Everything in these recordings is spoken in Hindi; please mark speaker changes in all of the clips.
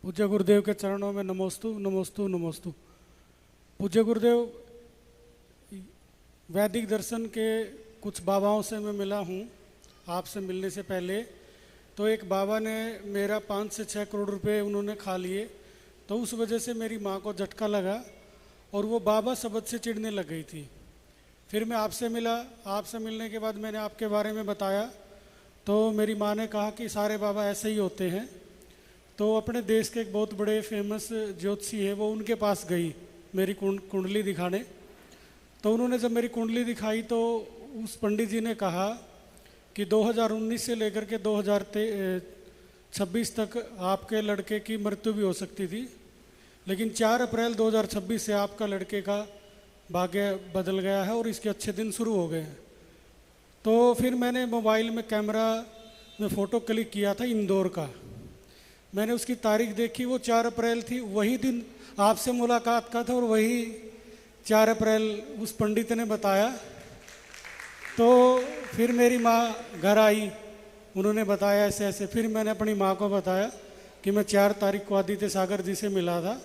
Speaker 1: पूज्य गुरुदेव के चरणों में नमोस्तु नमोस्तु नमोस्तु। पूज्य गुरुदेव, वैदिक दर्शन के कुछ बाबाओं से मैं मिला हूँ आपसे मिलने से पहले। तो एक बाबा ने मेरा 5 से 6 करोड़ रुपए उन्होंने खा लिए, तो उस वजह से मेरी माँ को झटका लगा और वो बाबा शब्द से चिढ़ने लग गई थी। फिर मैं आपसे मिला, आपसे मिलने के बाद मैंने आपके बारे में बताया तो मेरी माँ ने कहा कि सारे बाबा ऐसे ही होते हैं। तो अपने देश के एक बहुत बड़े फेमस ज्योतिषी है, वो उनके पास गई मेरी कुंडली दिखाने। तो उन्होंने जब मेरी कुंडली दिखाई तो उस पंडित जी ने कहा कि 2019 से लेकर के 2026 तक आपके लड़के की मृत्यु भी हो सकती थी, लेकिन 4 अप्रैल 2026 से आपका लड़के का भाग्य बदल गया है और इसके अच्छे दिन शुरू हो गए हैं। तो फिर मैंने मोबाइल में कैमरा में फ़ोटो क्लिक किया था इंदौर का। मैंने उसकी तारीख देखी, वो 4 अप्रैल थी। वही दिन आपसे मुलाकात का था और वही 4 अप्रैल उस पंडित ने बताया। तो फिर मेरी माँ घर आई, उन्होंने बताया ऐसे ऐसे। फिर मैंने अपनी माँ को बताया कि मैं 4 तारीख को आदित्य सागर जी से मिला था।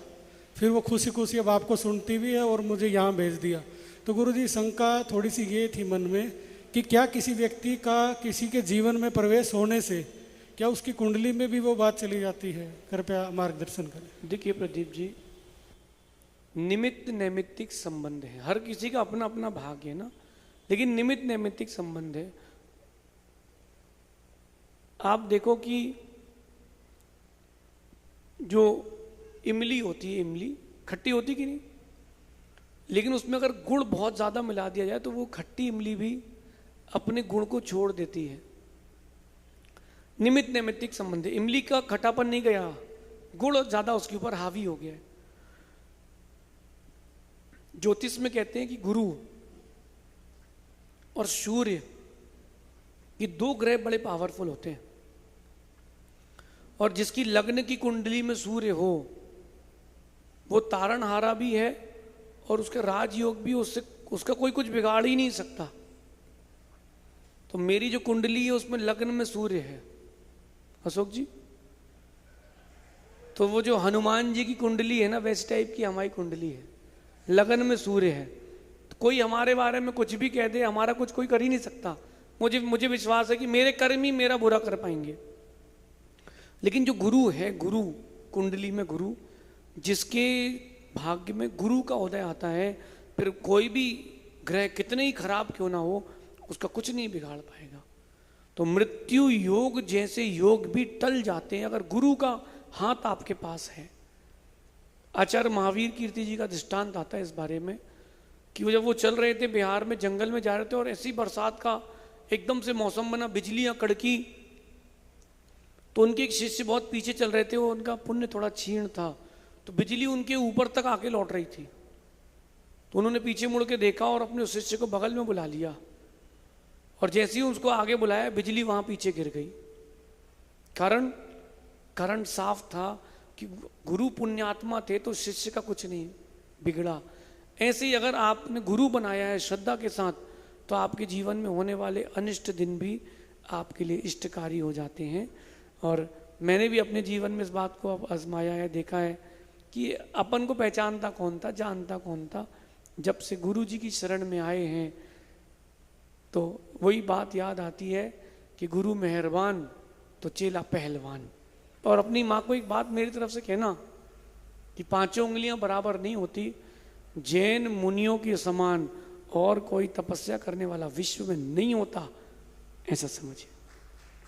Speaker 1: फिर वो खुशी खुशी अब आपको सुनती भी है और मुझे यहाँ भेज दिया। तो गुरुजी, शंका थोड़ी सी ये थी मन में कि क्या किसी व्यक्ति का किसी के जीवन में प्रवेश होने से क्या उसकी कुंडली में भी वो बात चली जाती है? कृपया मार्गदर्शन करें।
Speaker 2: देखिए प्रदीप जी, निमित्त नैमित्तिक संबंध है। हर किसी का अपना अपना भाग्य है ना, लेकिन निमित्त नैमित्तिक संबंध है। आप देखो कि जो इमली होती है, इमली खट्टी होती कि नहीं, लेकिन उसमें अगर गुड़ बहुत ज़्यादा मिला दिया जाए तो वो खट्टी इमली भी अपने गुण को छोड़ देती है। निमित्त नैमित्तिक संबंध है। इमली का खट्टापन नहीं गया, गुड़ ज्यादा उसके ऊपर हावी हो गया है। ज्योतिष में कहते हैं कि गुरु और सूर्य, ये 2 ग्रह बड़े पावरफुल होते हैं, और जिसकी लग्न की कुंडली में सूर्य हो वो तारणहारा भी है और उसका राजयोग भी, उससे उसका कोई कुछ बिगाड़ ही नहीं सकता। तो मेरी जो कुंडली है उसमें लग्न में सूर्य है अशोक जी। तो वो जो हनुमान जी की कुंडली है ना, वैसे टाइप की हमारी कुंडली है, लगन में सूर्य है। तो कोई हमारे बारे में कुछ भी कह दे, हमारा कुछ कोई कर ही नहीं सकता। मुझे विश्वास है कि मेरे कर्म ही मेरा बुरा कर पाएंगे। लेकिन जो गुरु है, गुरु कुंडली में गुरु, जिसके भाग्य में गुरु का उदय आता है, फिर कोई भी ग्रह कितने ही खराब क्यों ना हो उसका कुछ नहीं बिगाड़ पाएगा। तो मृत्यु योग जैसे योग भी टल जाते हैं अगर गुरु का हाथ आपके पास है। आचार्य महावीर कीर्ति जी का दृष्टांत आता है इस बारे में कि वो जब वो चल रहे थे बिहार में, जंगल में जा रहे थे और ऐसी बरसात का एकदम से मौसम बना, बिजलियां कड़की। तो उनके एक शिष्य बहुत पीछे चल रहे थे, वो उनका पुण्य थोड़ा क्षीण था, तो बिजली उनके ऊपर तक आके लौट रही थी। तो उन्होंने पीछे मुड़ के देखा और अपने उस शिष्य को बगल में बुला लिया, और जैसे ही उसको आगे बुलाया बिजली वहां पीछे गिर गई। कारण साफ था कि गुरु पुण्यात्मा थे तो शिष्य का कुछ नहीं बिगड़ा। ऐसे ही अगर आपने गुरु बनाया है श्रद्धा के साथ, तो आपके जीवन में होने वाले अनिष्ट दिन भी आपके लिए इष्टकारी हो जाते हैं। और मैंने भी अपने जीवन में इस बात को अब आजमाया है, देखा है कि अपन को पहचानता कौन था, जानता कौन था। जब से गुरु जी की शरण में आए हैं तो वही बात याद आती है कि गुरु मेहरबान तो चेला पहलवान। और अपनी माँ को एक बात मेरी तरफ से कहना कि 5 उंगलियां बराबर नहीं होती, जैन मुनियों के समान और कोई तपस्या करने वाला विश्व में नहीं होता, ऐसा समझिए।